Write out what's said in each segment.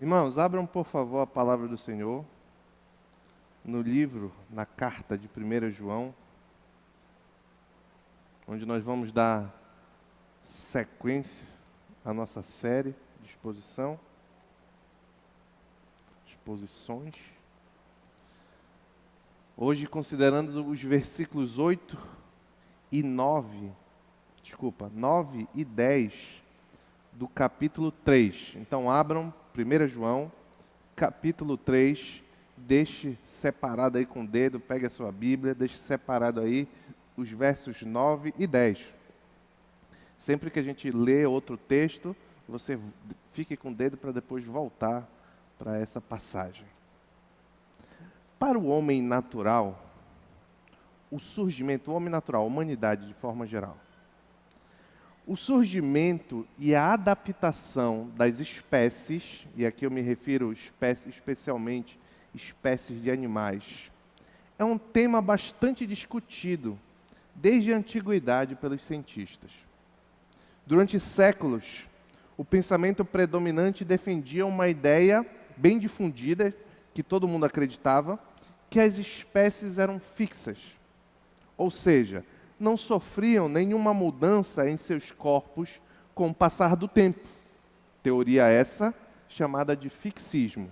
Irmãos, abram por favor a palavra do Senhor no livro, na carta de 1 João, onde nós vamos dar sequência à nossa série de exposições. Hoje, considerando os versículos 9 e 10 do capítulo 3. Então, abram 1 João, capítulo 3, deixe separado aí com o dedo, pegue a sua Bíblia, deixe separado aí os versos 9 e 10. Sempre que a gente lê outro texto, você fique com o dedo para depois voltar para essa passagem. Para o homem natural, o homem natural, a humanidade de forma geral, o surgimento e a adaptação das espécies, e aqui eu me refiro especialmente espécies de animais, é um tema bastante discutido desde a antiguidade pelos cientistas. Durante séculos, o pensamento predominante defendia uma ideia bem difundida, que todo mundo acreditava, que as espécies eram fixas, ou seja, não sofriam nenhuma mudança em seus corpos com o passar do tempo. Teoria essa chamada de fixismo.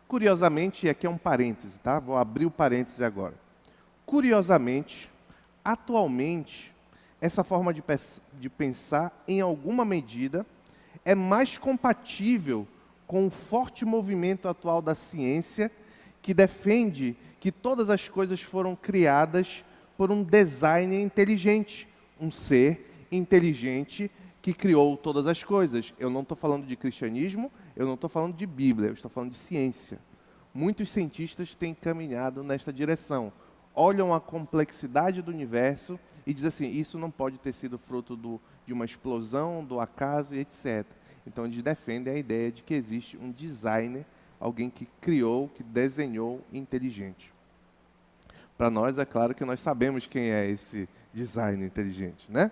Curiosamente, e aqui é um parêntese, tá? Vou abrir o parêntese agora. Curiosamente, atualmente, essa forma de pensar, em alguma medida, é mais compatível com o forte movimento atual da ciência, que defende que todas as coisas foram criadas por um designer inteligente, um ser inteligente que criou todas as coisas. Eu não estou falando de cristianismo, eu não estou falando de Bíblia, eu estou falando de ciência. Muitos cientistas têm caminhado nesta direção. Olham a complexidade do universo e dizem assim, isso não pode ter sido fruto de uma explosão, do acaso e etc. Então eles defendem a ideia de que existe um designer, alguém que criou, que desenhou inteligente. Para nós, é claro que nós sabemos quem é esse designer inteligente, né?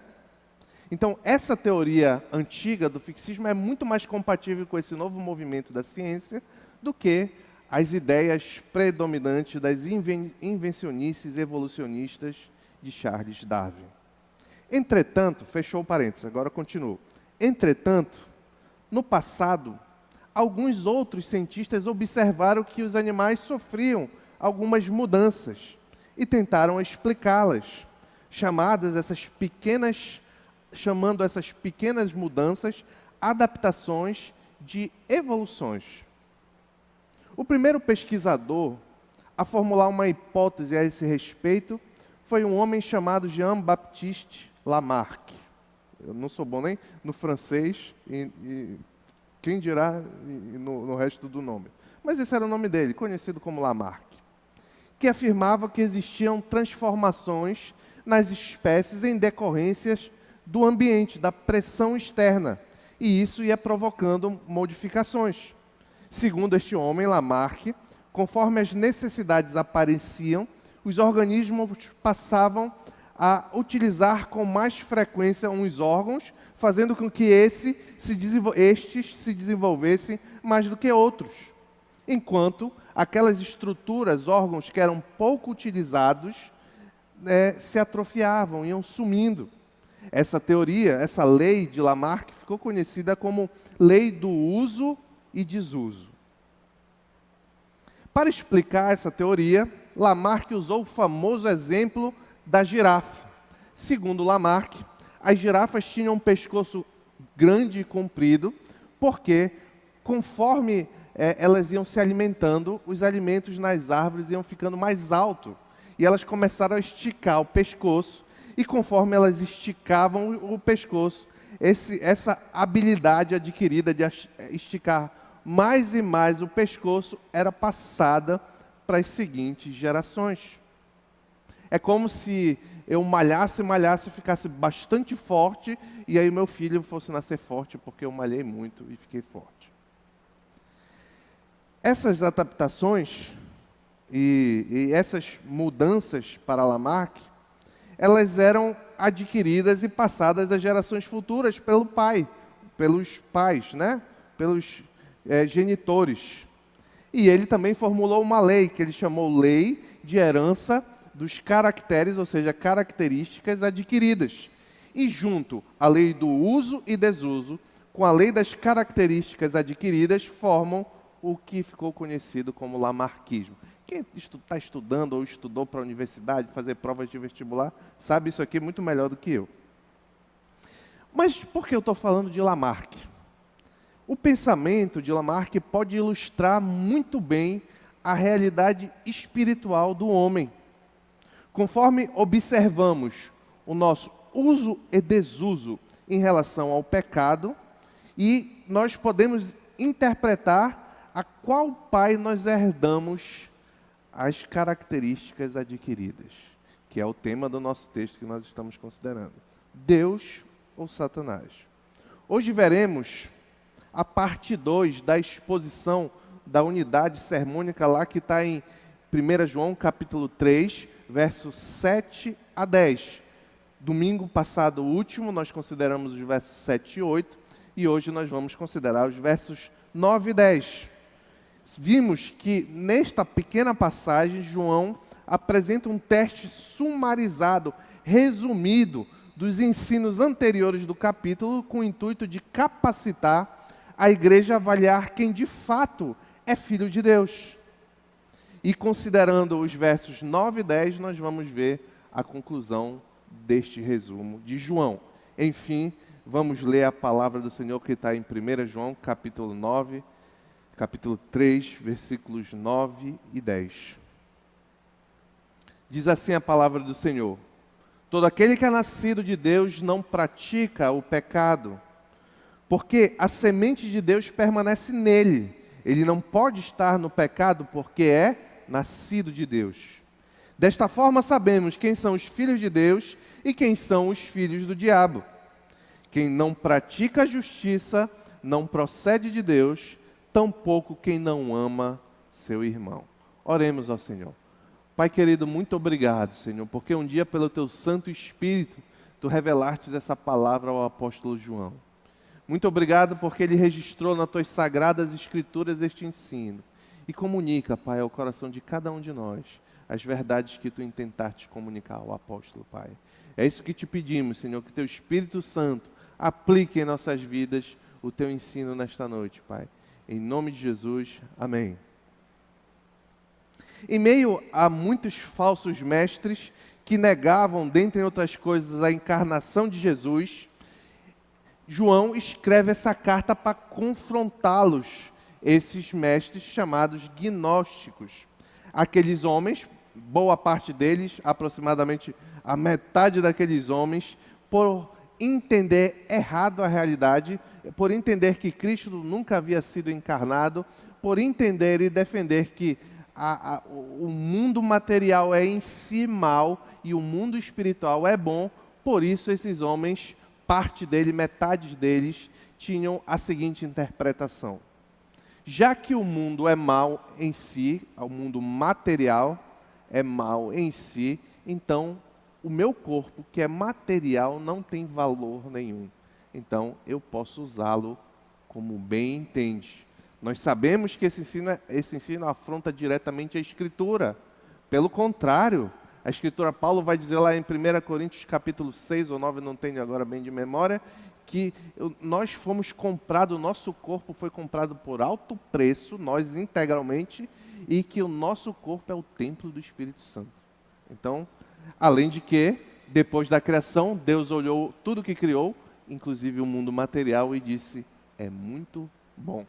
Então, essa teoria antiga do fixismo é muito mais compatível com esse novo movimento da ciência do que as ideias predominantes das invencionices evolucionistas de Charles Darwin. Entretanto, fechou o parênteses, agora continuo. Entretanto, no passado, alguns outros cientistas observaram que os animais sofriam algumas mudanças e tentaram explicá-las, chamando essas pequenas mudanças adaptações de evoluções. O primeiro pesquisador a formular uma hipótese a esse respeito foi um homem chamado Jean-Baptiste Lamarck. Eu não sou bom nem no francês e quem dirá no resto do nome. Mas esse era o nome dele, conhecido como Lamarck, que afirmava que existiam transformações nas espécies em decorrências do ambiente, da pressão externa, e isso ia provocando modificações. Segundo este homem, Lamarck, conforme as necessidades apareciam, os organismos passavam a utilizar com mais frequência uns órgãos, fazendo com que estes se desenvolvessem mais do que outros, enquanto aquelas estruturas, órgãos que eram pouco utilizados, se atrofiavam, iam sumindo. Essa teoria, essa lei de Lamarck, ficou conhecida como lei do uso e desuso. Para explicar essa teoria, Lamarck usou o famoso exemplo da girafa. Segundo Lamarck, as girafas tinham um pescoço grande e comprido, porque conforme elas iam se alimentando, os alimentos nas árvores iam ficando mais altos. E elas começaram a esticar o pescoço, e conforme elas esticavam o pescoço, essa habilidade adquirida de esticar mais e mais o pescoço era passada para as seguintes gerações. É como se eu malhasse, ficasse bastante forte, e aí meu filho fosse nascer forte, porque eu malhei muito e fiquei forte. Essas adaptações e essas mudanças para Lamarck, elas eram adquiridas e passadas às gerações futuras pelos pais, né? Pelos genitores. E ele também formulou uma lei, que ele chamou Lei de Herança dos Caracteres, ou seja, características adquiridas. E junto à lei do uso e desuso, com a lei das características adquiridas, formam o que ficou conhecido como lamarquismo. Quem está estudando ou estudou para a universidade, fazer provas de vestibular, sabe isso aqui muito melhor do que eu. Mas por que eu estou falando de Lamarck? O pensamento de Lamarck pode ilustrar muito bem a realidade espiritual do homem. Conforme observamos o nosso uso e desuso em relação ao pecado, e nós podemos interpretar a qual pai nós herdamos as características adquiridas, que é o tema do nosso texto que nós estamos considerando. Deus ou Satanás? Hoje veremos a parte 2 da exposição da unidade sermônica lá que está em 1 João capítulo 3, versos 7 a 10. Domingo passado, o último, nós consideramos os versos 7 e 8, e hoje nós vamos considerar os versos 9 e 10. Vimos que nesta pequena passagem, João apresenta um teste sumarizado, resumido, dos ensinos anteriores do capítulo, com o intuito de capacitar a igreja a avaliar quem de fato é filho de Deus. E considerando os versos 9 e 10, nós vamos ver a conclusão deste resumo de João. Enfim, vamos ler a palavra do Senhor que está em 1 João, capítulo 9, capítulo 3, versículos 9 e 10. Diz assim a palavra do Senhor: todo aquele que é nascido de Deus não pratica o pecado, porque a semente de Deus permanece nele. Ele não pode estar no pecado porque é nascido de Deus. Desta forma sabemos quem são os filhos de Deus e quem são os filhos do diabo. Quem não pratica a justiça não procede de Deus, tampouco quem não ama seu irmão. Oremos ao Senhor. Pai querido, muito obrigado, Senhor, porque um dia pelo Teu Santo Espírito, Tu revelaste essa palavra ao apóstolo João. Muito obrigado porque ele registrou nas Tuas sagradas Escrituras este ensino e comunica, Pai, ao coração de cada um de nós as verdades que Tu intentaste comunicar ao apóstolo, Pai. É isso que te pedimos, Senhor, que Teu Espírito Santo aplique em nossas vidas o Teu ensino nesta noite, Pai. Em nome de Jesus, amém. Em meio a muitos falsos mestres que negavam, dentre outras coisas, a encarnação de Jesus, João escreve essa carta para confrontá-los, esses mestres chamados gnósticos. Aqueles homens, boa parte deles, aproximadamente a metade daqueles homens, por entender errado a realidade, por entender que Cristo nunca havia sido encarnado, por entender e defender que o mundo material é em si mal e o mundo espiritual é bom. Por isso esses homens, parte dele, metade deles, tinham a seguinte interpretação: já que o mundo é mal em si, o mundo material é mal em si, então o meu corpo, que é material, não tem valor nenhum. Então eu posso usá-lo como bem entende. Nós sabemos que esse ensino afronta diretamente a Escritura. Pelo contrário, a Escritura, Paulo vai dizer lá em 1 Coríntios capítulo 6 ou 9, não tenho agora bem de memória, que nós fomos comprados, o nosso corpo foi comprado por alto preço, nós integralmente, e que o nosso corpo é o templo do Espírito Santo. Então, além de que, depois da criação, Deus olhou tudo que criou, inclusive o mundo material, e disse: é muito bom.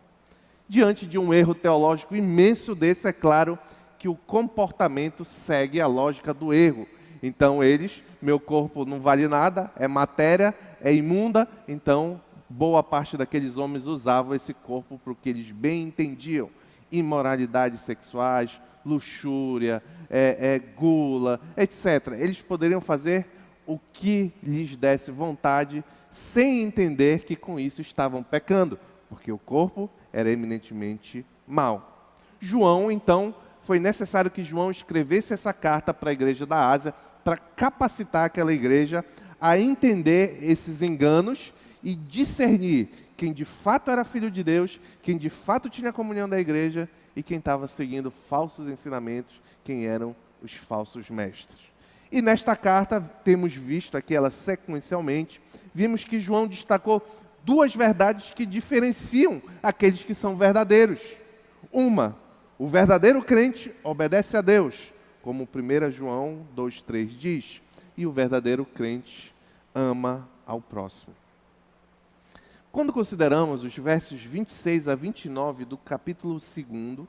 Diante de um erro teológico imenso desse, é claro que o comportamento segue a lógica do erro. Então meu corpo não vale nada, é matéria, é imunda, então boa parte daqueles homens usavam esse corpo para o que eles bem entendiam: imoralidades sexuais, luxúria, gula, etc. Eles poderiam fazer o que lhes desse vontade, sem entender que com isso estavam pecando, porque o corpo era eminentemente mau. João, então, foi necessário que João escrevesse essa carta para a igreja da Ásia, para capacitar aquela igreja a entender esses enganos e discernir quem de fato era filho de Deus, quem de fato tinha a comunhão da igreja e quem estava seguindo falsos ensinamentos, quem eram os falsos mestres. E nesta carta, temos visto aqui ela sequencialmente, vimos que João destacou duas verdades que diferenciam aqueles que são verdadeiros. Uma, o verdadeiro crente obedece a Deus, como 1 João 2,3 diz, e o verdadeiro crente ama ao próximo. Quando consideramos os versos 26 a 29 do capítulo 2,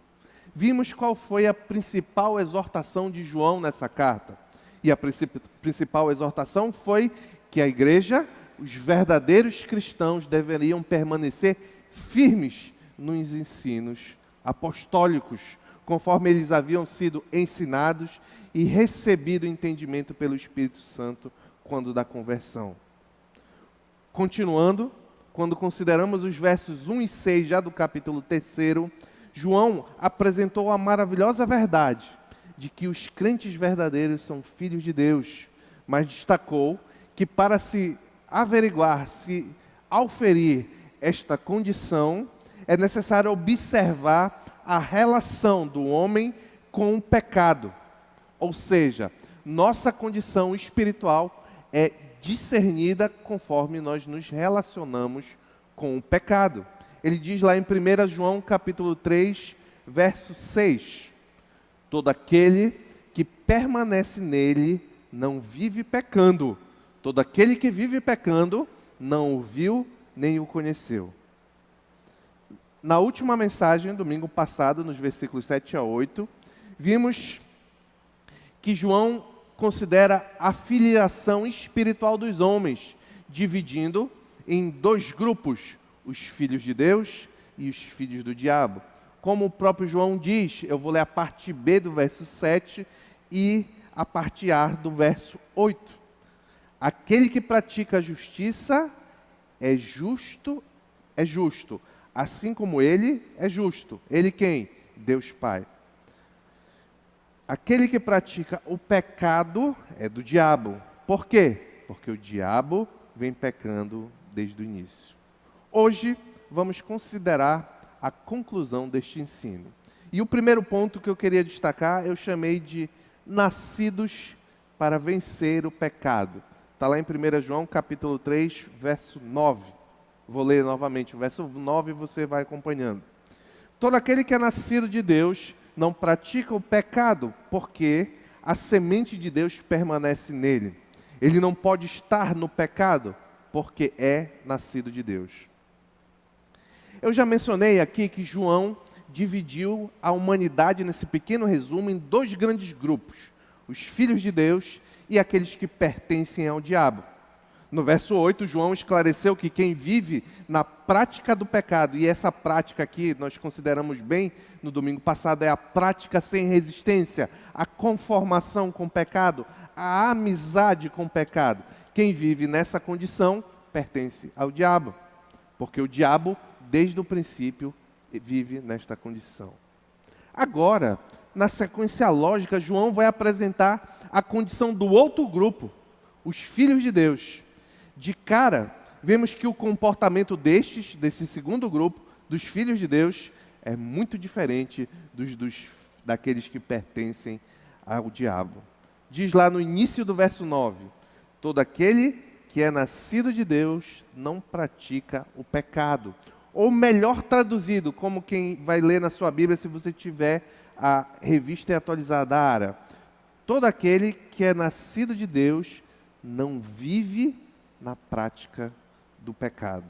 vimos qual foi a principal exortação de João nessa carta. E a principal exortação foi que a igreja, os verdadeiros cristãos, deveriam permanecer firmes nos ensinos apostólicos, conforme eles haviam sido ensinados e recebido entendimento pelo Espírito Santo quando da conversão. Continuando, quando consideramos os versos 1 e 6 já do capítulo 3, João apresentou a maravilhosa verdade de que os crentes verdadeiros são filhos de Deus, mas destacou que para se averiguar, se auferir esta condição, é necessário observar a relação do homem com o pecado. Ou seja, nossa condição espiritual é discernida conforme nós nos relacionamos com o pecado. Ele diz lá em 1 João capítulo 3, verso 6, todo aquele que permanece nele não vive pecando. Todo aquele que vive pecando não o viu nem o conheceu. Na última mensagem, domingo passado, nos versículos 7 a 8, vimos que João considera a filiação espiritual dos homens, dividindo em dois grupos, os filhos de Deus e os filhos do diabo. Como o próprio João diz, eu vou ler a parte B do verso 7 e a parte A do verso 8. Aquele que pratica a justiça é justo, assim como ele é justo. Ele quem? Deus Pai. Aquele que pratica o pecado é do diabo. Por quê? Porque o diabo vem pecando desde o início. Hoje, vamos considerar a conclusão deste ensino. E o primeiro ponto que eu queria destacar, eu chamei de nascidos para vencer o pecado. Está lá em 1 João, capítulo 3, verso 9. Vou ler novamente o verso 9 e você vai acompanhando. Todo aquele que é nascido de Deus não pratica o pecado, porque a semente de Deus permanece nele. Ele não pode estar no pecado, porque é nascido de Deus. Eu já mencionei aqui que João dividiu a humanidade, nesse pequeno resumo, em dois grandes grupos: os filhos de Deus e aqueles que pertencem ao diabo. No verso 8, João esclareceu que quem vive na prática do pecado, e essa prática aqui nós consideramos bem no domingo passado, é a prática sem resistência, a conformação com o pecado, a amizade com o pecado. Quem vive nessa condição pertence ao diabo, porque o diabo, desde o princípio, vive nesta condição. Agora, na sequência lógica, João vai apresentar a condição do outro grupo, os filhos de Deus. De cara, vemos que o comportamento desse segundo grupo, dos filhos de Deus, é muito diferente daqueles que pertencem ao diabo. Diz lá no início do verso 9, todo aquele que é nascido de Deus não pratica o pecado. Ou melhor traduzido, como quem vai ler na sua Bíblia, se você tiver a revista atualizada ARA. Todo aquele que é nascido de Deus não vive na prática do pecado.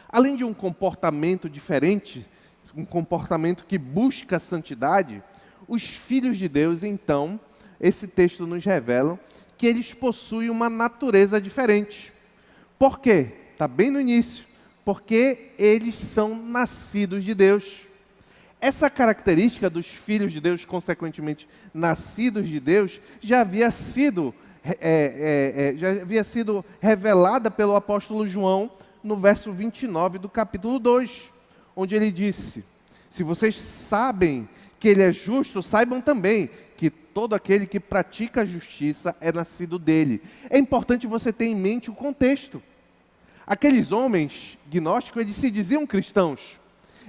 Além de um comportamento diferente, um comportamento que busca a santidade, os filhos de Deus, então, esse texto nos revela que eles possuem uma natureza diferente. Por quê? Está bem no início. Porque eles são nascidos de Deus. Essa característica dos filhos de Deus, consequentemente nascidos de Deus, já havia sido revelada pelo apóstolo João no verso 29 do capítulo 2, onde ele disse: se vocês sabem que ele é justo, saibam também que todo aquele que pratica a justiça é nascido dele. É importante você ter em mente o contexto. Aqueles homens gnósticos, eles se diziam cristãos.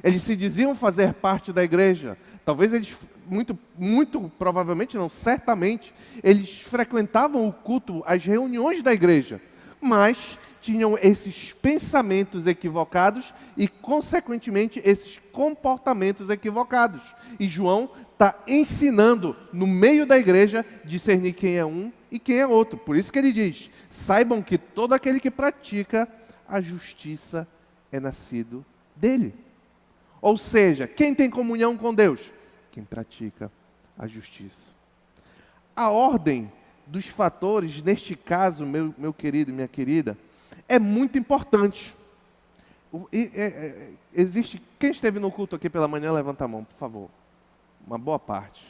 Eles se diziam fazer parte da igreja. Talvez eles, muito provavelmente não, certamente, eles frequentavam o culto, as reuniões da igreja. Mas tinham esses pensamentos equivocados e, consequentemente, esses comportamentos equivocados. E João está ensinando, no meio da igreja, discernir quem é um e quem é outro. Por isso que ele diz: saibam que todo aquele que pratica a justiça é nascido dele. Ou seja, quem tem comunhão com Deus? Quem pratica a justiça. A ordem dos fatores, neste caso, meu querido e minha querida, é muito importante. Existe, quem esteve no culto aqui pela manhã, levanta a mão, por favor. Uma boa parte.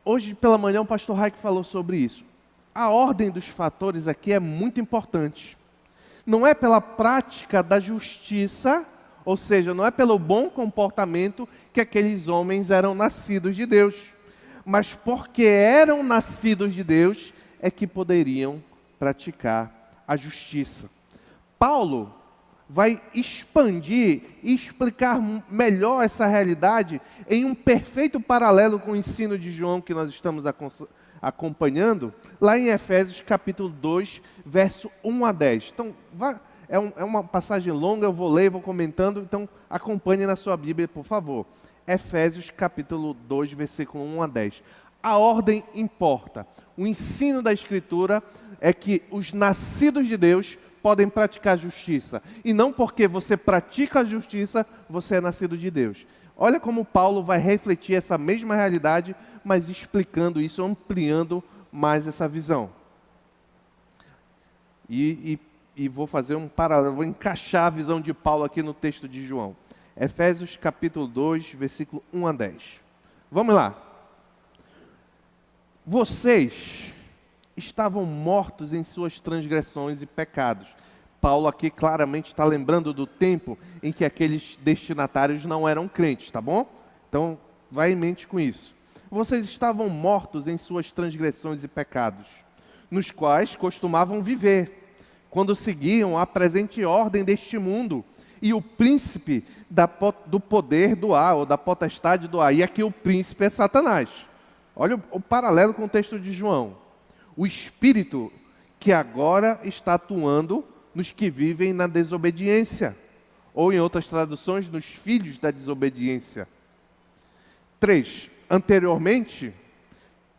Hoje pela manhã o pastor Raik falou sobre isso. A ordem dos fatores aqui é muito importante. Não é pela prática da justiça, ou seja, não é pelo bom comportamento que aqueles homens eram nascidos de Deus, mas porque eram nascidos de Deus é que poderiam praticar a justiça. Paulo vai expandir e explicar melhor essa realidade em um perfeito paralelo com o ensino de João que nós estamos acompanhando, lá em Efésios capítulo 2, verso 1 a 10. Então, é uma passagem longa, eu vou ler, vou comentando, então acompanhe na sua Bíblia, por favor. Efésios capítulo 2, versículo 1 a 10. A ordem importa. O ensino da Escritura é que os nascidos de Deus podem praticar justiça. E não porque você pratica a justiça, você é nascido de Deus. Olha como Paulo vai refletir essa mesma realidade, mas explicando isso, ampliando mais essa visão. E vou fazer um paralelo, vou encaixar a visão de Paulo aqui no texto de João. Efésios capítulo 2, versículo 1 a 10. Vamos lá. Vocês estavam mortos em suas transgressões e pecados. Paulo aqui claramente está lembrando do tempo em que aqueles destinatários não eram crentes, tá bom? Então, vai em mente com isso. Vocês estavam mortos em suas transgressões e pecados, nos quais costumavam viver, quando seguiam a presente ordem deste mundo e o príncipe do poder do ar, ou da potestade do ar. E aqui o príncipe é Satanás. Olha o paralelo com o texto de João. O espírito que agora está atuando nos que vivem na desobediência, ou em outras traduções, nos filhos da desobediência. 3. Anteriormente,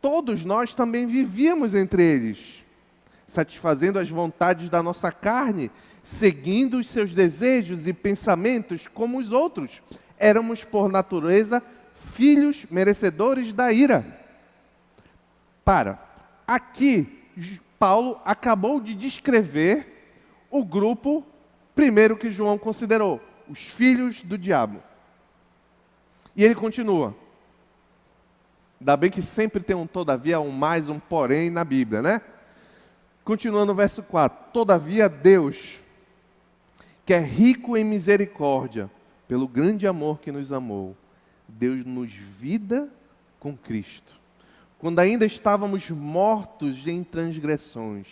todos nós também vivíamos entre eles, satisfazendo as vontades da nossa carne, seguindo os seus desejos e pensamentos como os outros. Éramos, por natureza, filhos merecedores da ira. Aqui, Paulo acabou de descrever o grupo primeiro que João considerou, os filhos do diabo. E ele continua. Ainda bem que sempre tem um todavia, um mais, um porém na Bíblia, né? Continuando no verso 4. Todavia Deus, que é rico em misericórdia, pelo grande amor que nos amou, deu-nos vida com Cristo. Quando ainda estávamos mortos em transgressões,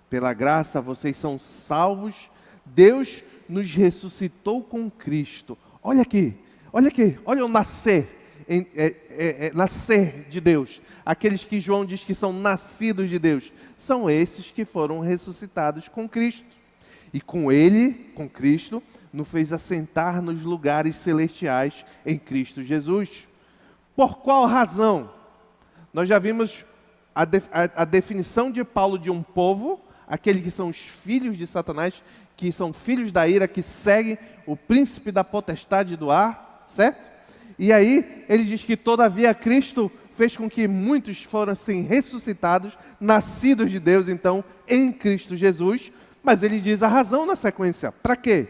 pela graça vocês são salvos, Deus nos ressuscitou com Cristo. Olha aqui, olha o nascer, nascer de Deus. Aqueles que João diz que são nascidos de Deus, são esses que foram ressuscitados com Cristo. E com Ele, com Cristo, nos fez assentar nos lugares celestiais em Cristo Jesus. Por qual razão? Nós já vimos a definição de Paulo de um povo, aqueles que são os filhos de Satanás, que são filhos da ira, que seguem o príncipe da potestade do ar, certo? E aí ele diz que todavia Cristo fez com que muitos fossem ressuscitados, nascidos de Deus, então, em Cristo Jesus. Mas ele diz a razão na sequência. Para quê?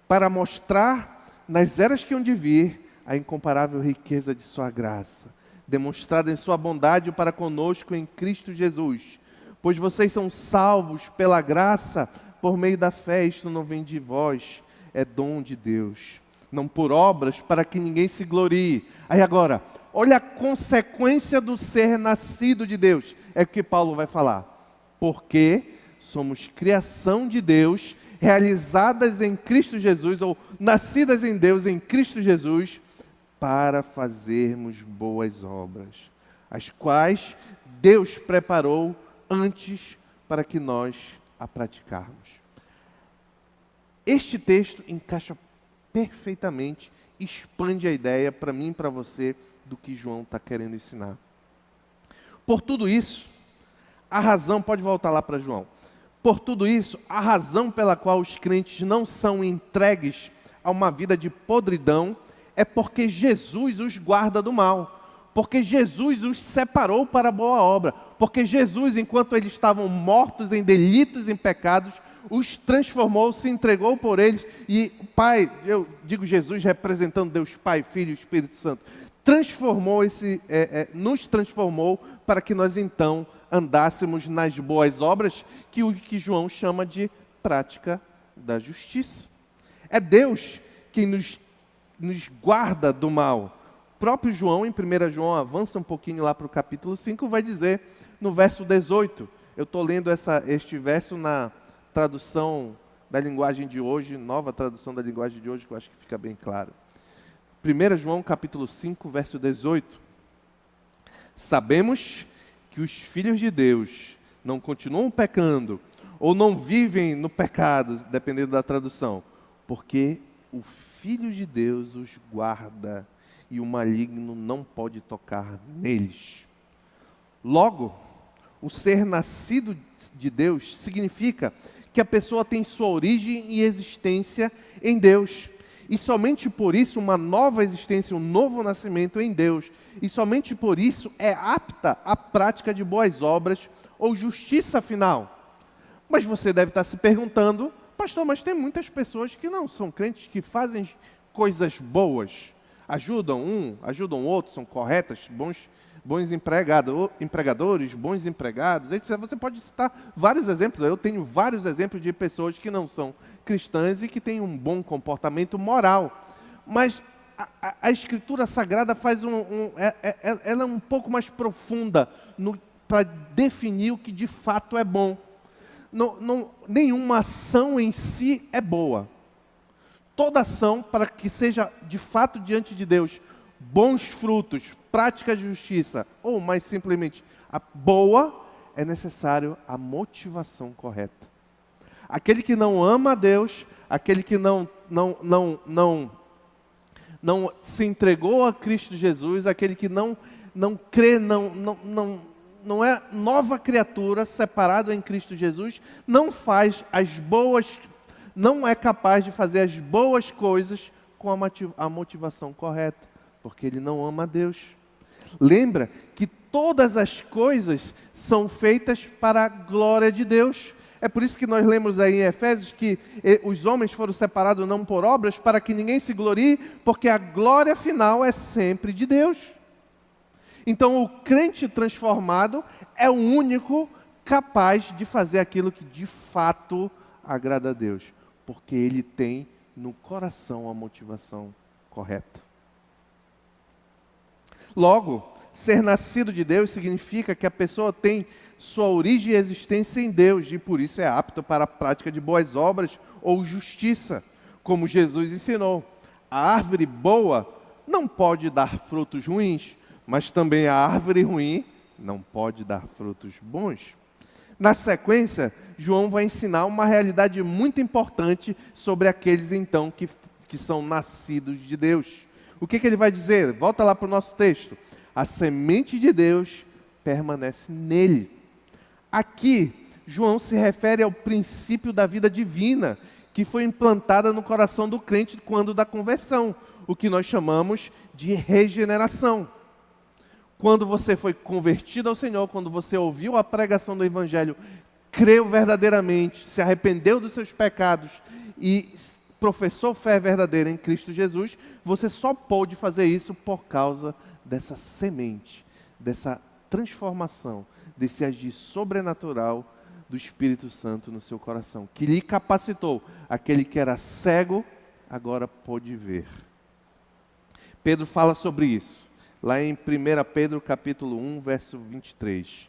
Para mostrar nas eras que hão de vir a incomparável riqueza de sua graça, demonstrada em sua bondade para conosco em Cristo Jesus. Pois vocês são salvos pela graça, por meio da fé. Isto não vem de vós, é dom de Deus, não por obras, para que ninguém se glorie. Aí agora, olha a consequência do ser nascido de Deus. É o que Paulo vai falar. Porque somos criação de Deus, realizadas em Cristo Jesus, ou nascidas em Deus em Cristo Jesus, para fazermos boas obras, as quais Deus preparou antes para que nós a praticarmos. Este texto encaixa perfeitamente, expande a ideia para mim e para você do que João está querendo ensinar. Por tudo isso, a razão, pode voltar lá para João. Por tudo isso, a razão pela qual os crentes não são entregues a uma vida de podridão é porque Jesus os guarda do mal. Porque Jesus os separou para a boa obra. Porque Jesus, enquanto eles estavam mortos em delitos e em pecados, os transformou, se entregou por eles. E o Pai, eu digo Jesus representando Deus Pai, Filho e Espírito Santo, nos transformou para que nós então andássemos nas boas obras, que o que João chama de prática da justiça. É Deus quem nos guarda do mal. O próprio João, em 1 João, avança um pouquinho lá para o capítulo 5, vai dizer no verso 18, eu estou lendo este verso na tradução da linguagem de hoje, nova tradução da linguagem de hoje, que eu acho que fica bem claro. 1 João capítulo 5, verso 18. Sabemos que os filhos de Deus não continuam pecando, ou não vivem no pecado, dependendo da tradução, porque o Filho de Deus os guarda e o maligno não pode tocar neles. Logo, o ser nascido de Deus significa que a pessoa tem sua origem e existência em Deus. E somente por isso uma nova existência, um novo nascimento em Deus. E somente por isso é apta à prática de boas obras ou justiça final. Mas você deve estar se perguntando, pastor, mas tem muitas pessoas que não são crentes, que fazem coisas boas. Ajudam um, ajudam o outro, são corretas, bons empregadores, bons empregados. Você pode citar vários exemplos. Eu tenho vários exemplos de pessoas que não são cristãs e que têm um bom comportamento moral. Mas a Escritura Sagrada faz ela é um pouco mais profunda para definir o que de fato é bom. Nenhuma ação em si é boa. Toda ação, para que seja de fato diante de Deus bons frutos, prática de justiça, ou mais simplesmente a boa, é necessário a motivação correta. Aquele que não ama a Deus, aquele que não se entregou a Cristo Jesus, aquele que não crê, não é nova criatura, separado em Cristo Jesus, não é capaz de fazer as boas coisas com a motivação correta, porque ele não ama a Deus. Lembra que todas as coisas são feitas para a glória de Deus. É por isso que nós lemos aí em Efésios que os homens foram separados não por obras, para que ninguém se glorie, porque a glória final é sempre de Deus. Então o crente transformado é o único capaz de fazer aquilo que de fato agrada a Deus, porque ele tem no coração a motivação correta. Logo, ser nascido de Deus significa que a pessoa tem sua origem e existência em Deus, e por isso é apto para a prática de boas obras ou justiça, como Jesus ensinou. A árvore boa não pode dar frutos ruins, mas também a árvore ruim não pode dar frutos bons. Na sequência, João vai ensinar uma realidade muito importante sobre aqueles então que são nascidos de Deus. O que ele vai dizer? Volta lá para o nosso texto. A semente de Deus permanece nele. Aqui, João se refere ao princípio da vida divina, que foi implantada no coração do crente quando da conversão, o que nós chamamos de regeneração. Quando você foi convertido ao Senhor, quando você ouviu a pregação do Evangelho, creu verdadeiramente, se arrependeu dos seus pecados e professou fé verdadeira em Cristo Jesus, você só pôde fazer isso por causa dessa semente, dessa transformação, desse agir sobrenatural do Espírito Santo no seu coração, que lhe capacitou. Aquele que era cego, agora pôde ver. Pedro fala sobre isso, lá em 1 Pedro capítulo 1, verso 23.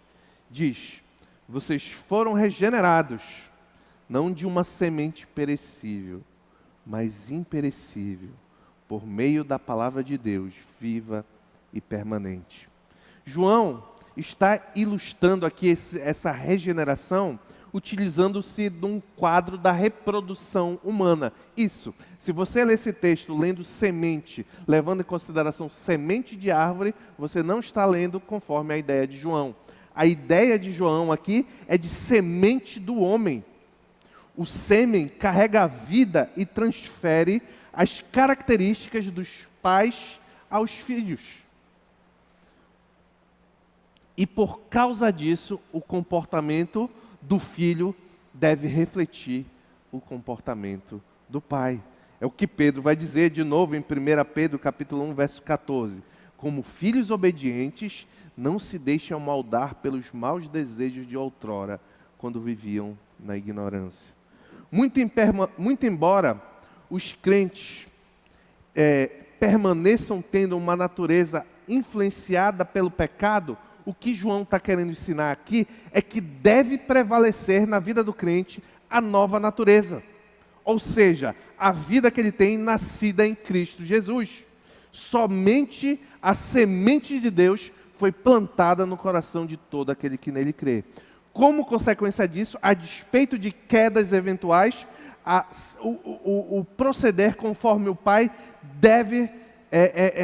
Diz: vocês foram regenerados, não de uma semente perecível, mas imperecível, por meio da palavra de Deus, viva e permanente. João está ilustrando aqui essa regeneração, utilizando-se de um quadro da reprodução humana. Isso, se você ler esse texto lendo semente, levando em consideração semente de árvore, você não está lendo conforme a ideia de João. A ideia de João aqui é de semente do homem. O sêmen carrega a vida e transfere as características dos pais aos filhos. E por causa disso, o comportamento do filho deve refletir o comportamento do pai. É o que Pedro vai dizer de novo em 1 Pedro capítulo 1, verso 14. Como filhos obedientes, não se deixem amoldar pelos maus desejos de outrora, quando viviam na ignorância. Muito embora os crentes permaneçam tendo uma natureza influenciada pelo pecado, o que João está querendo ensinar aqui é que deve prevalecer na vida do crente a nova natureza. Ou seja, a vida que ele tem nascida em Cristo Jesus. Somente a semente de Deus foi plantada no coração de todo aquele que nele crê. Como consequência disso, a despeito de quedas eventuais, o proceder conforme o Pai deve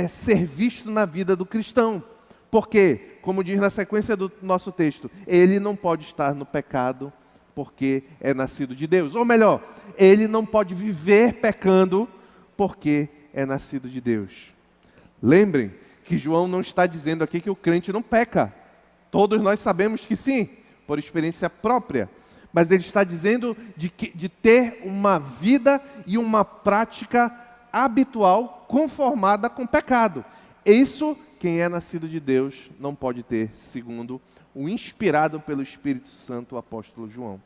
ser visto na vida do cristão. Porque, como diz na sequência do nosso texto, ele não pode estar no pecado porque é nascido de Deus. Ou melhor, ele não pode viver pecando porque é nascido de Deus. Lembrem que João não está dizendo aqui que o crente não peca. Todos nós sabemos que sim, por experiência própria. Mas ele está dizendo de ter uma vida e uma prática habitual conformada com o pecado. Isso, quem é nascido de Deus não pode ter, segundo o inspirado pelo Espírito Santo, o apóstolo João.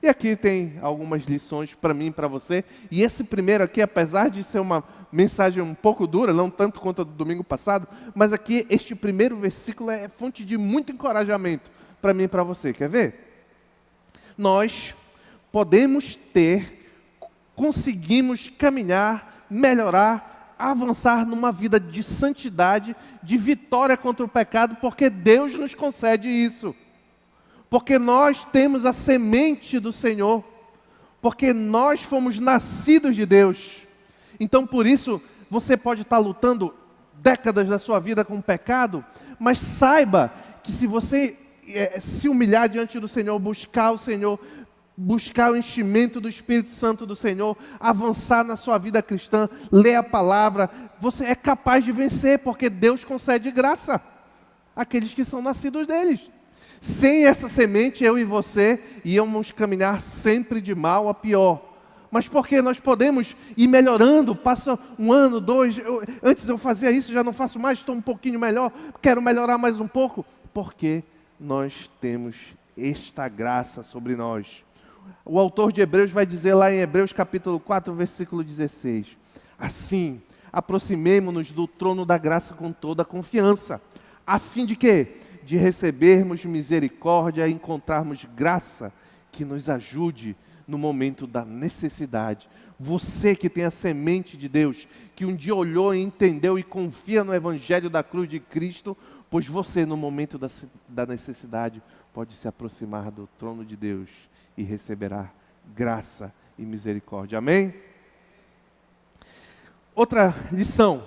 E aqui tem algumas lições para mim e para você. E esse primeiro aqui, apesar de ser uma mensagem um pouco dura, não tanto quanto a do domingo passado, mas aqui este primeiro versículo é fonte de muito encorajamento para mim e para você. Quer ver? Nós podemos conseguimos caminhar, melhorar, avançar numa vida de santidade, de vitória contra o pecado, porque Deus nos concede isso. Porque nós temos a semente do Senhor, porque nós fomos nascidos de Deus. Então, por isso, você pode estar lutando décadas da sua vida com o pecado, mas saiba que se você se humilhar diante do Senhor, buscar o Senhor, buscar o enchimento do Espírito Santo do Senhor, avançar na sua vida cristã, ler a palavra, você é capaz de vencer, porque Deus concede graça àqueles que são nascidos deles. Sem essa semente, eu e você íamos caminhar sempre de mal a pior. Mas porque nós podemos ir melhorando, passa um ano, dois, antes eu fazia isso, já não faço mais, estou um pouquinho melhor, quero melhorar mais um pouco, porque nós temos esta graça sobre nós. O autor de Hebreus vai dizer lá em Hebreus capítulo 4, versículo 16. Assim, aproximemo-nos do trono da graça com toda a confiança, a fim de quê? De recebermos misericórdia e encontrarmos graça que nos ajude no momento da necessidade. Você que tem a semente de Deus, que um dia olhou e entendeu e confia no Evangelho da cruz de Cristo, pois você no momento da necessidade pode se aproximar do trono de Deus e receberá graça e misericórdia. Amém? Outra lição.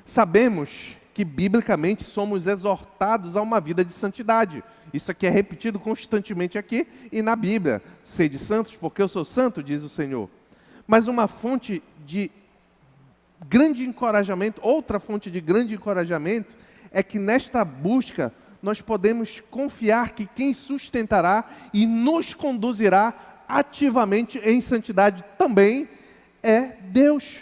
Sabemos que biblicamente somos exortados a uma vida de santidade. Isso aqui é repetido constantemente aqui e na Bíblia. Sede santos, porque eu sou santo, diz o Senhor. Mas uma fonte de grande encorajamento, outra fonte de grande encorajamento, é que nesta busca nós podemos confiar que quem sustentará e nos conduzirá ativamente em santidade também é Deus.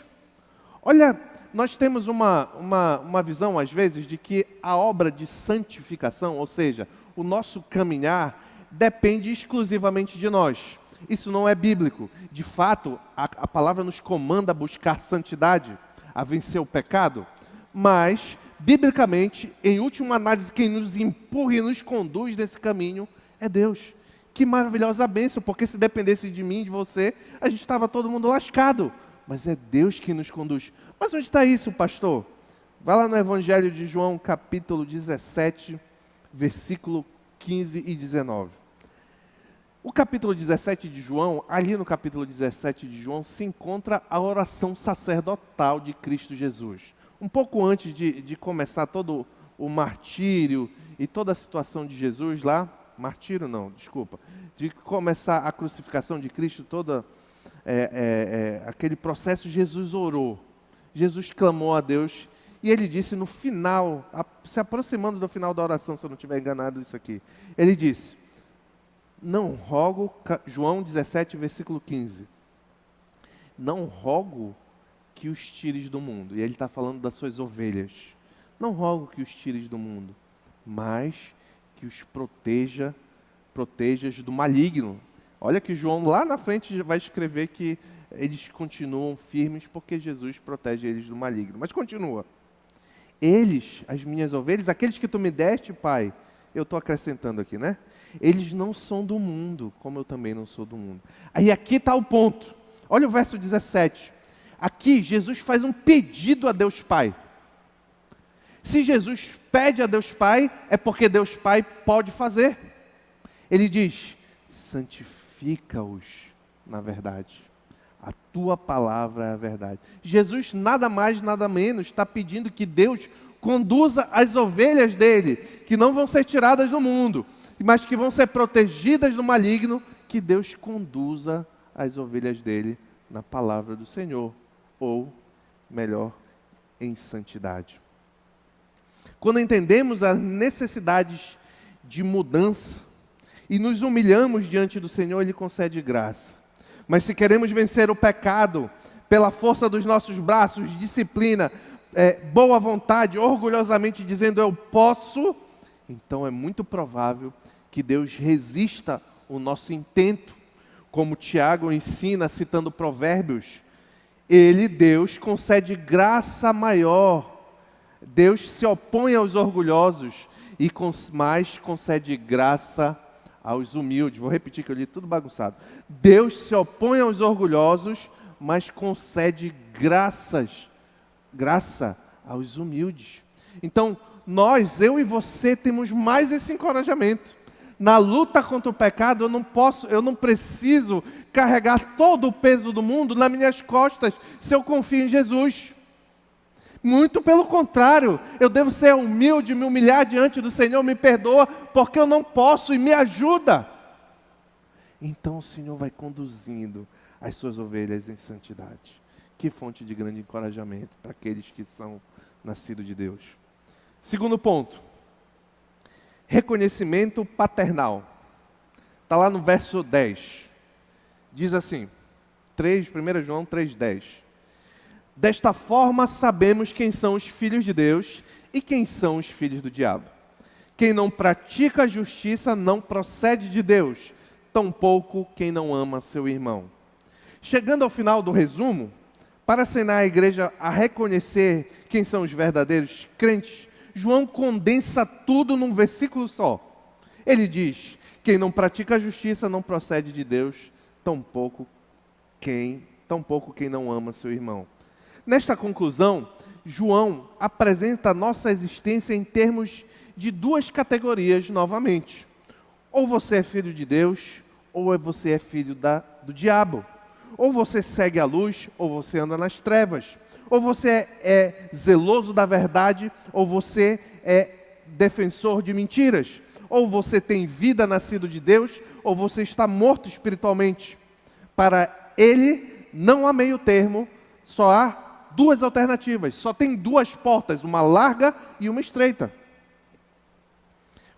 Olha, nós temos uma visão, às vezes, de que a obra de santificação, ou seja, o nosso caminhar, depende exclusivamente de nós. Isso não é bíblico. De fato, a palavra nos comanda a buscar santidade, a vencer o pecado, mas, biblicamente, em última análise, quem nos empurra e nos conduz nesse caminho É Deus. Que maravilhosa bênção, porque se dependesse de mim, de você, a gente estava todo mundo lascado. Mas é Deus que nos conduz. Mas onde está isso, pastor? Vai lá no Evangelho de João, capítulo 17, versículo 15 e 19. O capítulo 17 de João, ali no capítulo 17 de João, se encontra a oração sacerdotal de Cristo Jesus. Um pouco antes de começar todo o martírio e toda a situação de Jesus lá, martírio não, desculpa, de começar a crucificação de Cristo, todo aquele processo, Jesus orou. Jesus clamou a Deus e ele disse no final, se aproximando do final da oração, se eu não estiver enganado isso aqui, ele disse, não rogo, João 17, versículo 15, não rogo que os tires do mundo. E ele está falando das suas ovelhas. Não rogo que os tires do mundo, mas que os protejas do maligno. Olha que João lá na frente vai escrever que eles continuam firmes porque Jesus protege eles do maligno. Mas continua. Eles, as minhas ovelhas, aqueles que tu me deste, Pai, eu estou acrescentando aqui, né? Eles não são do mundo, como eu também não sou do mundo. Aí aqui está o ponto. Olha o verso 17. Aqui Jesus faz um pedido a Deus Pai. Se Jesus pede a Deus Pai, é porque Deus Pai pode fazer. Ele diz, santifica-os na verdade. A tua palavra é a verdade. Jesus nada mais, nada menos está pedindo que Deus conduza as ovelhas dele, que não vão ser tiradas do mundo, mas que vão ser protegidas do maligno, que Deus conduza as ovelhas dele na palavra do Senhor, ou melhor, em santidade. Quando entendemos as necessidades de mudança e nos humilhamos diante do Senhor, Ele concede graça. Mas se queremos vencer o pecado pela força dos nossos braços, disciplina, boa vontade, orgulhosamente dizendo eu posso, então é muito provável que Deus resista o nosso intento. Como Tiago ensina, citando Provérbios, Deus concede graça maior. Deus se opõe aos orgulhosos, mas concede graça aos humildes. Vou repetir que eu li tudo bagunçado. Deus se opõe aos orgulhosos, mas concede graça aos humildes. Então, eu e você, temos mais esse encorajamento. Na luta contra o pecado, eu não preciso carregar todo o peso do mundo nas minhas costas, se eu confio em Jesus. Muito pelo contrário, eu devo ser humilde, me humilhar diante do Senhor, me perdoa, porque eu não posso e me ajuda. Então o Senhor vai conduzindo as suas ovelhas em santidade. Que fonte de grande encorajamento para aqueles que são nascidos de Deus. Segundo ponto, reconhecimento paternal. Está lá no verso 10. Diz assim, 1 João 3,10. Desta forma sabemos quem são os filhos de Deus e quem são os filhos do diabo. Quem não pratica a justiça não procede de Deus, tampouco quem não ama seu irmão. Chegando ao final do resumo, para ensinar a igreja a reconhecer quem são os verdadeiros crentes, João condensa tudo num versículo só. Ele diz, quem não pratica a justiça não procede de Deus, tampouco quem não ama seu irmão. Nesta conclusão, João apresenta a nossa existência em termos de duas categorias novamente. Ou você é filho de Deus, ou você é filho do diabo. Ou você segue a luz, ou você anda nas trevas. Ou você é zeloso da verdade, ou você é defensor de mentiras. Ou você tem vida nascido de Deus, ou você está morto espiritualmente. Para ele, não há meio termo, só há duas alternativas, só tem duas portas, uma larga e uma estreita.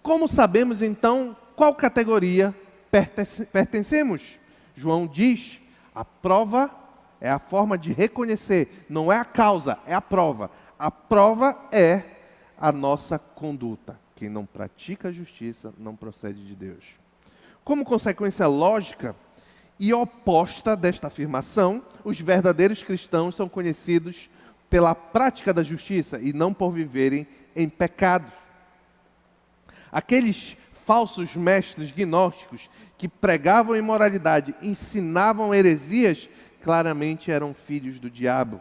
Como sabemos então qual categoria pertencemos? João diz, a prova é a forma de reconhecer, não é a causa, é a prova. A prova é a nossa conduta. Quem não pratica a justiça não procede de Deus. Como consequência lógica e oposta desta afirmação, os verdadeiros cristãos são conhecidos pela prática da justiça e não por viverem em pecado. Aqueles falsos mestres gnósticos que pregavam imoralidade, ensinavam heresias, claramente eram filhos do diabo.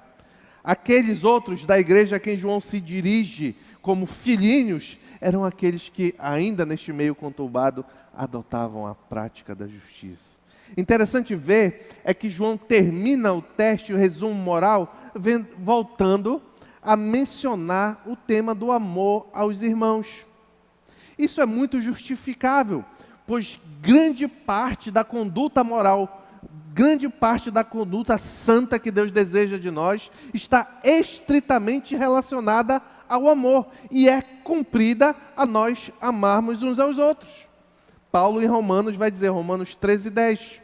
Aqueles outros da igreja a quem João se dirige como filhinhos, eram aqueles que, ainda neste meio conturbado, adotavam a prática da justiça. Interessante ver é que João termina o teste, o resumo moral, voltando a mencionar o tema do amor aos irmãos. Isso é muito justificável, pois grande parte da conduta moral, grande parte da conduta santa que Deus deseja de nós, está estritamente relacionada ao amor, e é cumprida a nós amarmos uns aos outros. Paulo em Romanos vai dizer, Romanos 13:10,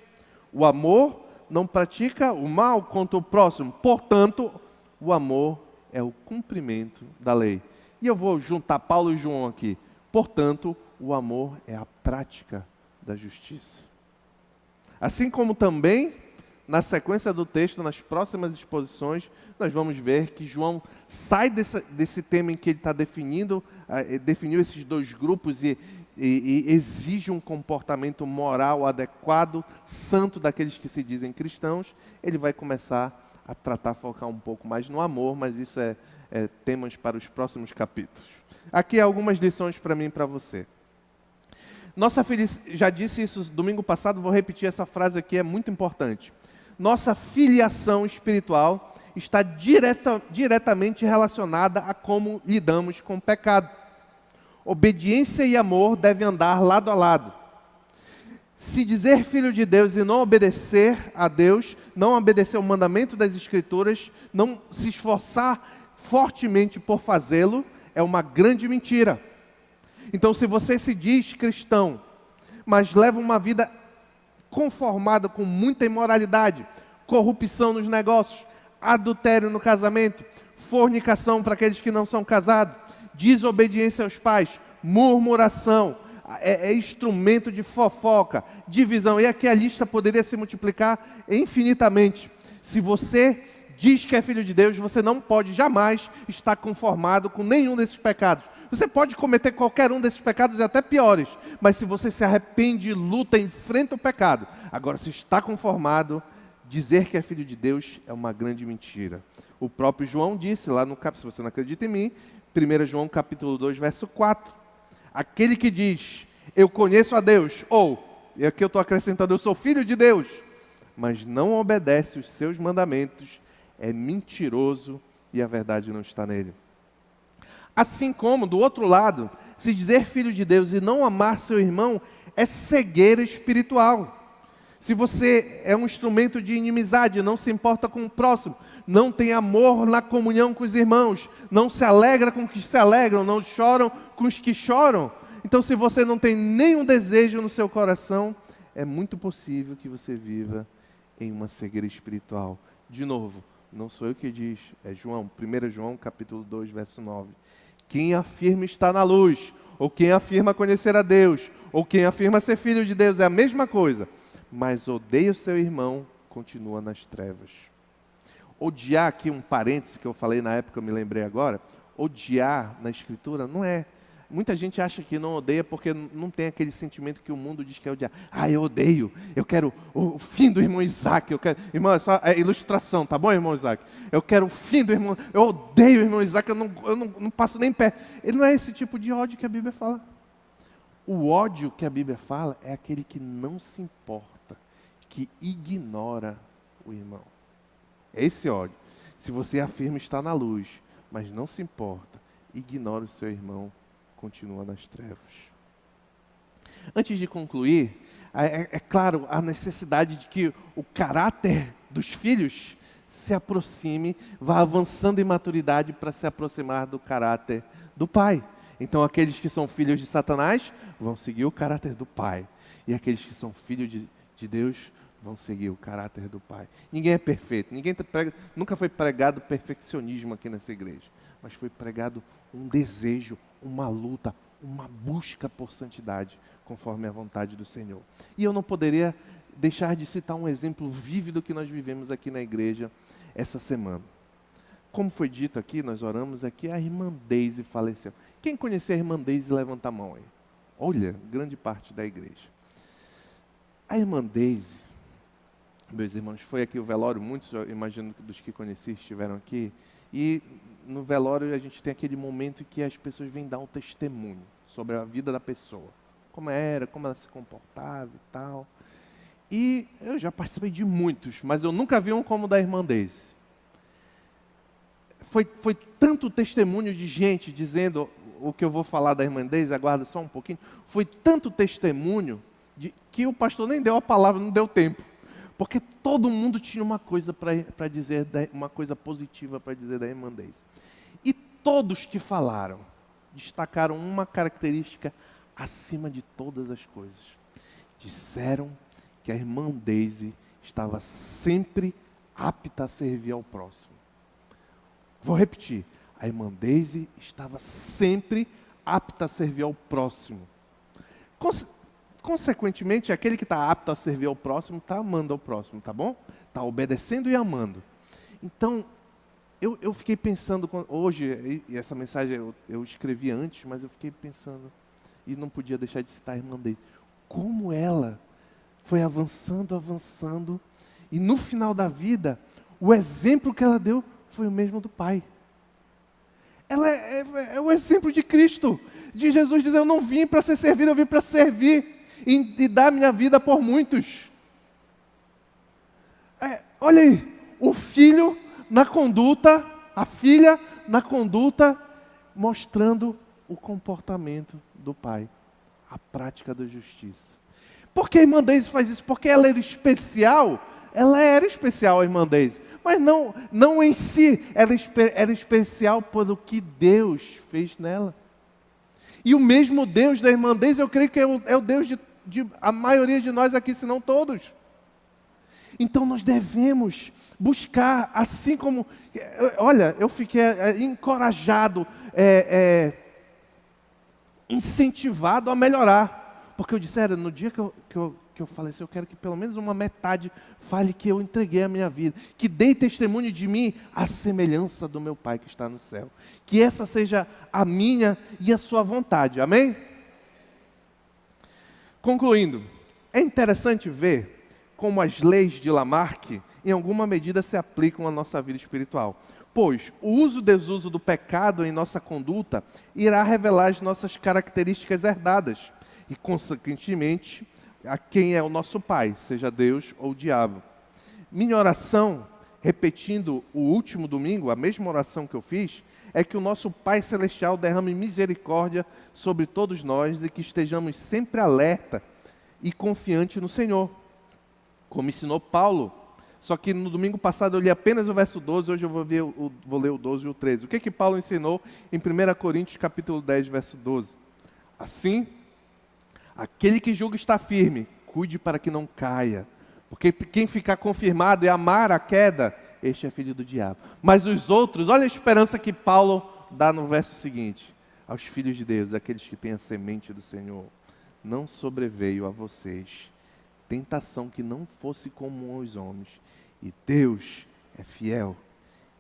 o amor não pratica o mal contra o próximo, portanto, o amor é o cumprimento da lei. E eu vou juntar Paulo e João aqui. Portanto, o amor é a prática da justiça. Assim como também, na sequência do texto, nas próximas exposições, nós vamos ver que João sai desse tema em que ele está definiu esses dois grupos e exige um comportamento moral adequado, santo daqueles que se dizem cristãos. Ele vai começar a focar um pouco mais no amor, mas isso é temas para os próximos capítulos. Aqui algumas lições para mim e para você. Já disse isso domingo passado, vou repetir essa frase aqui, é muito importante. Nossa filiação espiritual está diretamente relacionada a como lidamos com o pecado. Obediência e amor devem andar lado a lado. Se dizer filho de Deus e não obedecer a Deus, não obedecer o mandamento das Escrituras, não se esforçar fortemente por fazê-lo, é uma grande mentira. Então, se você se diz cristão, mas leva uma vida conformada com muita imoralidade, corrupção nos negócios, adultério no casamento, fornicação para aqueles que não são casados, desobediência aos pais, murmuração, é instrumento de fofoca, divisão. E aqui a lista poderia se multiplicar infinitamente. Se você diz que é filho de Deus, você não pode jamais estar conformado com nenhum desses pecados. Você pode cometer qualquer um desses pecados e até piores, mas se você se arrepende, luta, enfrenta o pecado. Agora, se está conformado, dizer que é filho de Deus é uma grande mentira. O próprio João disse lá no capítulo, se você não acredita em mim, 1 João capítulo 2, verso 4. Aquele que diz, eu conheço a Deus, ou, e aqui eu estou acrescentando, eu sou filho de Deus, mas não obedece os seus mandamentos, é mentiroso e a verdade não está nele. Assim como, do outro lado, se dizer filho de Deus e não amar seu irmão, é cegueira espiritual. Se você é um instrumento de inimizade, não se importa com o próximo, não tem amor na comunhão com os irmãos, não se alegra com os que se alegram, não choram com os que choram, então se você não tem nenhum desejo no seu coração, é muito possível que você viva em uma cegueira espiritual. De novo, não sou eu que diz, é João, 1 João capítulo 2, verso 9. Quem afirma estar na luz, ou quem afirma conhecer a Deus, ou quem afirma ser filho de Deus, é a mesma coisa. Mas odeia o seu irmão, continua nas trevas. Odiar, aqui um parêntese que eu falei na época, eu me lembrei agora. Odiar na Escritura não é... Muita gente acha que não odeia porque não tem aquele sentimento que o mundo diz que é odiar. Ah, eu odeio, eu quero o fim do irmão Isaac. Irmão, é ilustração, tá bom, irmão Isaac? Eu quero o fim do irmão... Eu odeio o irmão Isaac, eu não passo nem perto. Ele não é esse tipo de ódio que a Bíblia fala. O ódio que a Bíblia fala é aquele que não se importa, que ignora o irmão. É esse ódio. Se você afirma estar na luz, mas não se importa, ignora o seu irmão, continua nas trevas. Antes de concluir, é claro a necessidade de que o caráter dos filhos se aproxime, vá avançando em maturidade para se aproximar do caráter do pai. Então aqueles que são filhos de Satanás vão seguir o caráter do pai. E aqueles que são filhos de Deus vão seguir o caráter do pai. Ninguém é perfeito, nunca foi pregado perfeccionismo aqui nessa igreja, mas foi pregado um desejo, uma luta, uma busca por santidade, conforme a vontade do Senhor. E eu não poderia deixar de citar um exemplo vívido que nós vivemos aqui na igreja essa semana. Como foi dito aqui, nós oramos aqui, a irmã Deise faleceu. Quem conhecia a irmã Deise, levanta a mão aí. Olha, grande parte da igreja. A irmã Deise, meus irmãos, foi aqui o velório, muitos, eu imagino, dos que conheci estiveram aqui, e no velório a gente tem aquele momento em que as pessoas vêm dar um testemunho sobre a vida da pessoa, como era, como ela se comportava e tal. E eu já participei de muitos, mas eu nunca vi um como o da irmã Deise. Foi tanto testemunho de gente dizendo o que eu vou falar da irmã Deise, aguarda só um pouquinho. Foi tanto testemunho que o pastor nem deu a palavra, não deu tempo. Porque todo mundo tinha uma coisa para dizer, uma coisa positiva para dizer da irmã Deise. E todos que falaram destacaram uma característica acima de todas as coisas. Disseram que a irmã Deise estava sempre apta a servir ao próximo. Vou repetir. A irmã Deise estava sempre apta a servir ao próximo. Consequentemente, aquele que está apto a servir ao próximo, está amando ao próximo, tá bom? Está obedecendo e amando. Então, eu fiquei pensando, hoje, e essa mensagem eu escrevi antes, mas eu fiquei pensando, e não podia deixar de citar a irmã Deise, como ela foi avançando, e no final da vida, o exemplo que ela deu foi o mesmo do Pai. Ela é o exemplo de Cristo, de Jesus dizer, eu não vim para ser servido, eu vim para servir e dar minha vida por muitos. Olha aí, o filho na conduta, a filha na conduta, mostrando o comportamento do Pai, a prática da justiça. Por que a irmã Deise faz isso? Porque ela era especial, a irmã Deise, mas não em si, era especial por o que Deus fez nela. E o mesmo Deus da irmã Deise, eu creio que é o Deus de a maioria de nós aqui, se não todos. Então nós devemos buscar, assim como... Olha, eu fiquei encorajado, incentivado a melhorar. Porque eu disse, no dia que eu falei assim, eu quero que pelo menos uma metade fale que eu entreguei a minha vida, que dei testemunho de mim à semelhança do meu Pai que está no céu. Que essa seja a minha e a sua vontade, amém? Concluindo, é interessante ver como as leis de Lamarck, em alguma medida, se aplicam à nossa vida espiritual. Pois o uso e desuso do pecado em nossa conduta irá revelar as nossas características herdadas e, consequentemente, a quem é o nosso Pai, seja Deus ou o diabo. Minha oração, repetindo o último domingo, a mesma oração que eu fiz, é que o nosso Pai Celestial derrame misericórdia sobre todos nós e que estejamos sempre alerta e confiante no Senhor, como ensinou Paulo. Só que no domingo passado eu li apenas o verso 12, hoje eu vou ler o 12 e o 13. O que Paulo ensinou em 1 Coríntios capítulo 10, verso 12? Assim, aquele que julga está firme, cuide para que não caia, porque quem ficar confirmado e amar a queda, este é filho do diabo. Mas os outros, olha a esperança que Paulo dá no verso seguinte: aos filhos de Deus, aqueles que têm a semente do Senhor, não sobreveio a vocês tentação que não fosse comum aos homens, e Deus é fiel,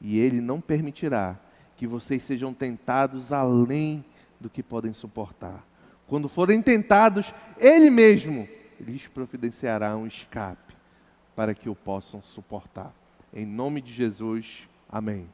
e Ele não permitirá que vocês sejam tentados além do que podem suportar. Quando forem tentados, Ele mesmo lhes providenciará um escape para que o possam suportar. Em nome de Jesus, amém.